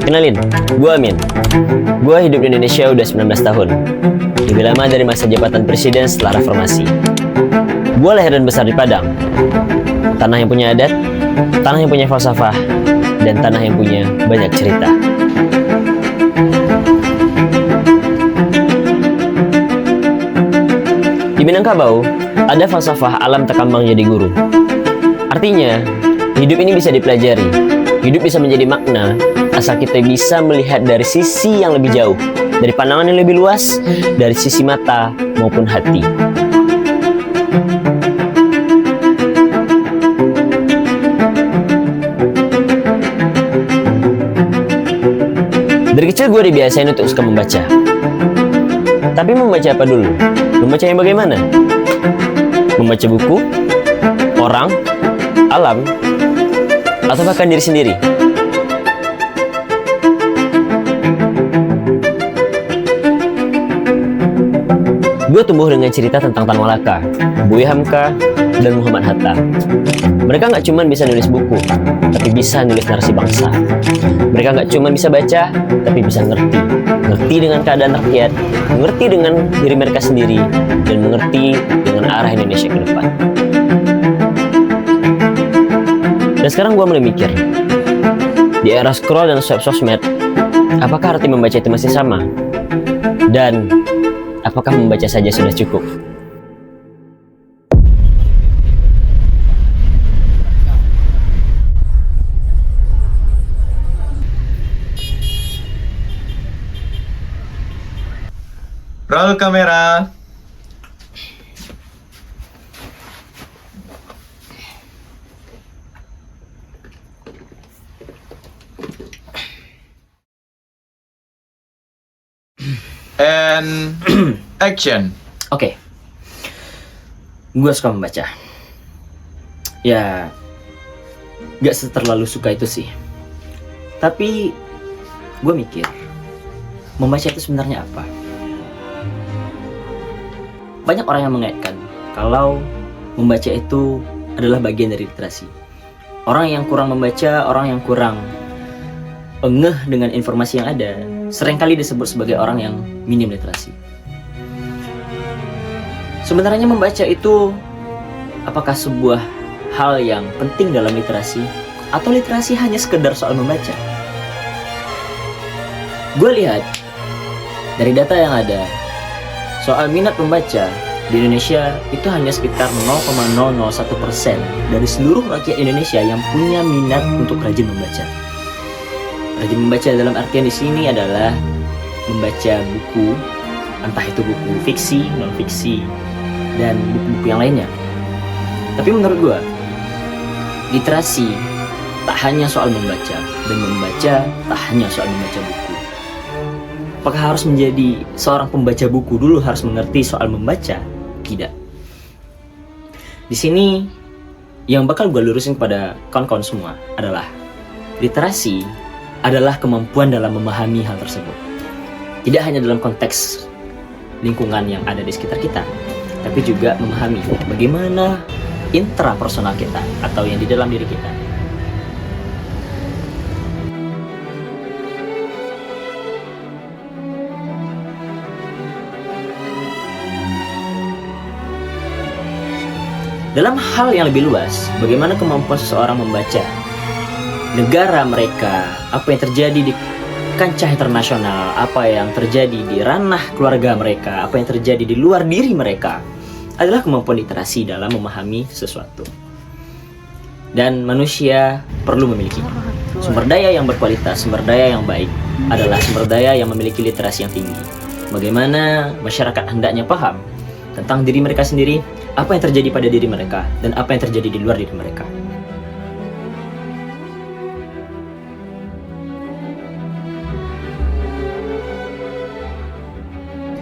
Kenalin, gue Amin. Gue hidup di Indonesia udah 19 tahun. Lebih lama dari masa jabatan presiden setelah reformasi. Gue lahir dan besar di Padang. Tanah yang punya adat, tanah yang punya falsafah, dan tanah yang punya banyak cerita. Di Minangkabau, ada falsafah alam tekambang jadi guru. Artinya, hidup ini bisa dipelajari. Hidup bisa menjadi makna, asal kita bisa melihat dari sisi yang lebih jauh, dari pandangan yang lebih luas, dari sisi mata maupun hati. Dari kecil gue dibiasain untuk suka membaca. Tapi membaca apa dulu? Membaca yang bagaimana? Membaca buku, orang, alam, atau bahkan diri sendiri. Gue tumbuh dengan cerita tentang Tan Malaka, Buya Hamka, dan Muhammad Hatta. Mereka nggak cuma bisa nulis buku, tapi bisa nulis narasi bangsa. Mereka nggak cuma bisa baca, tapi bisa ngerti. Ngerti dengan keadaan rakyat, mengerti dengan diri mereka sendiri, dan mengerti dengan arah Indonesia ke depan. Dan sekarang gue mulai mikir, di era scroll dan swipe sosmed, apakah arti membaca itu masih sama? Dan apakah membaca saja sudah cukup? Roll kamera. And action. Oke. Gue suka membaca. Ya, gak terlalu suka itu sih. Tapi gue mikir, membaca itu sebenarnya apa? Banyak orang yang mengaitkan kalau membaca itu adalah bagian dari literasi. Orang yang kurang membaca, orang yang kurang ngeh dengan informasi yang ada, seringkali disebut sebagai orang yang minim literasi. Sebenarnya membaca itu apakah sebuah hal yang penting dalam literasi, atau literasi hanya sekedar soal membaca? Gue lihat dari data yang ada, soal minat membaca di Indonesia itu hanya sekitar 0,001% dari seluruh rakyat Indonesia yang punya minat untuk rajin membaca. Rajin membaca dalam artian di sini adalah membaca buku, entah itu buku fiksi, non-fiksi, dan buku-buku yang lainnya. Tapi menurut gue, literasi tak hanya soal membaca, dan membaca tak hanya soal membaca buku. Apakah harus menjadi seorang pembaca buku dulu harus mengerti soal membaca? Tidak. Di sini yang bakal gue lurusin kepada kawan-kawan semua adalah literasi adalah kemampuan dalam memahami hal tersebut. Tidak hanya dalam konteks lingkungan yang ada di sekitar kita, tapi juga memahami bagaimana intrapersonal kita atau yang di dalam diri kita. Dalam hal yang lebih luas, bagaimana kemampuan seseorang membaca negara mereka, apa yang terjadi di kancah internasional, apa yang terjadi di ranah keluarga mereka, apa yang terjadi di luar diri mereka, adalah kemampuan literasi dalam memahami sesuatu. Dan manusia perlu memiliki sumber daya yang berkualitas, sumber daya yang baik adalah sumber daya yang memiliki literasi yang tinggi. Bagaimana masyarakat hendaknya paham tentang diri mereka sendiri, apa yang terjadi pada diri mereka, dan apa yang terjadi di luar diri mereka.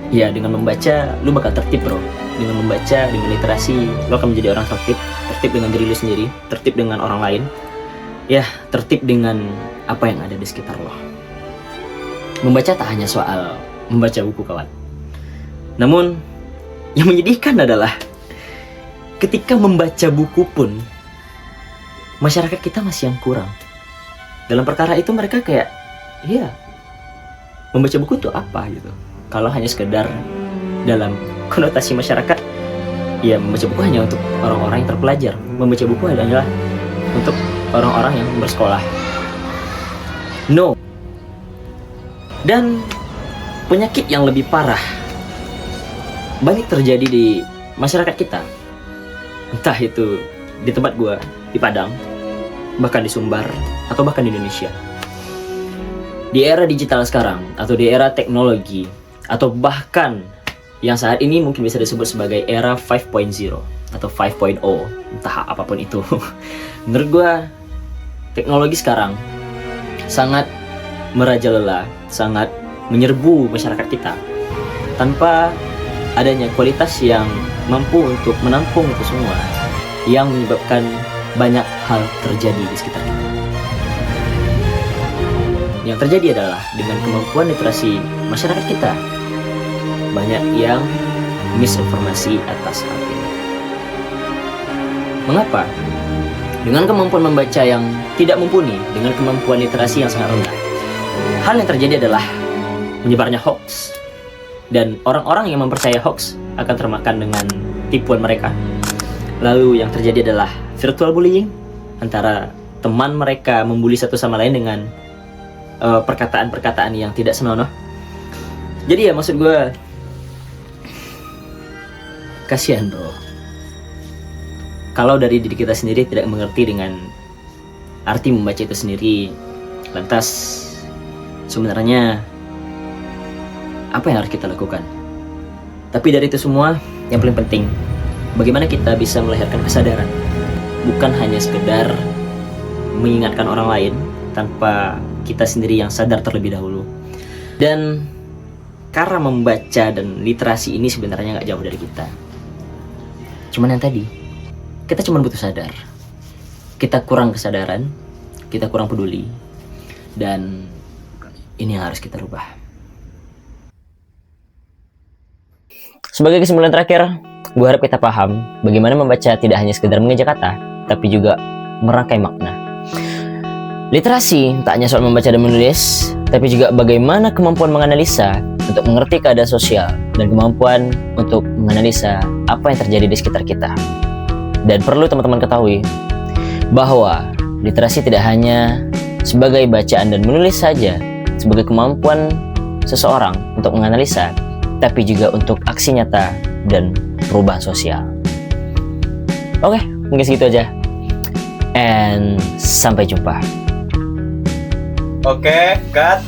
Ya, dengan membaca, lu bakal tertib bro. Dengan membaca, dengan literasi, lu akan menjadi orang tertib. Tertib dengan diri lu sendiri, tertib dengan orang lain. Ya, tertib dengan apa yang ada di sekitar lo. Membaca tak hanya soal membaca buku kawan. Namun, yang menyedihkan adalah ketika membaca buku pun, masyarakat kita masih yang kurang. dalam perkara itu mereka kayak, iya, membaca buku itu apa gitu. Kalau hanya sekedar dalam konotasi masyarakat, ya membaca buku hanya untuk orang-orang yang terpelajar. Membaca buku adalah untuk orang-orang yang bersekolah. No. Dan penyakit yang lebih parah banyak terjadi di masyarakat kita. Entah itu di tempat gua, di Padang, bahkan di Sumbar, atau bahkan di Indonesia. Di era digital sekarang, atau di era teknologi, atau bahkan yang saat ini mungkin bisa disebut sebagai era 5.0 atau 5.0, entah apapun itu. Menurut gua, teknologi sekarang sangat merajalela, sangat menyerbu masyarakat kita tanpa adanya kualitas yang mampu untuk menampung itu semua, yang menyebabkan banyak hal terjadi di sekitar kita. Yang terjadi adalah dengan kemampuan literasi masyarakat kita, banyak yang misinformasi atas hal ini. Mengapa? Dengan kemampuan membaca yang tidak mumpuni, dengan kemampuan literasi yang sangat rendah, hal yang terjadi adalah menyebarnya hoax. Dan orang-orang yang mempercayai hoax akan termakan dengan tipuan mereka. Lalu yang terjadi adalah virtual bullying, antara teman mereka membuli satu sama lain dengan perkataan-perkataan yang tidak senonoh. Jadi ya maksud gue, kasihan bro, kalau dari diri kita sendiri tidak mengerti dengan arti membaca itu sendiri, lantas sebenarnya apa yang harus kita lakukan? Tapi dari itu semua, yang paling penting, bagaimana kita bisa melahirkan kesadaran, bukan hanya sekedar mengingatkan orang lain tanpa kita sendiri yang sadar terlebih dahulu. Dan karena membaca dan literasi ini sebenarnya nggak jauh dari kita. Cuman yang tadi, kita cuma butuh sadar. Kita kurang kesadaran, kita kurang peduli, dan ini yang harus kita rubah. Sebagai kesimpulan terakhir, gue harap kita paham bagaimana membaca tidak hanya sekedar mengeja kata, tapi juga merangkai makna. Literasi tak hanya soal membaca dan menulis, tapi juga bagaimana kemampuan menganalisa untuk mengerti keadaan sosial dan kemampuan untuk menganalisa apa yang terjadi di sekitar kita. Dan perlu teman-teman ketahui bahwa literasi tidak hanya sebagai bacaan dan menulis saja, sebagai kemampuan seseorang untuk menganalisa, tapi juga untuk aksi nyata dan perubahan sosial. Oke, mungkin segitu aja. And sampai jumpa. Oke, cut.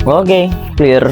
Oke, clear.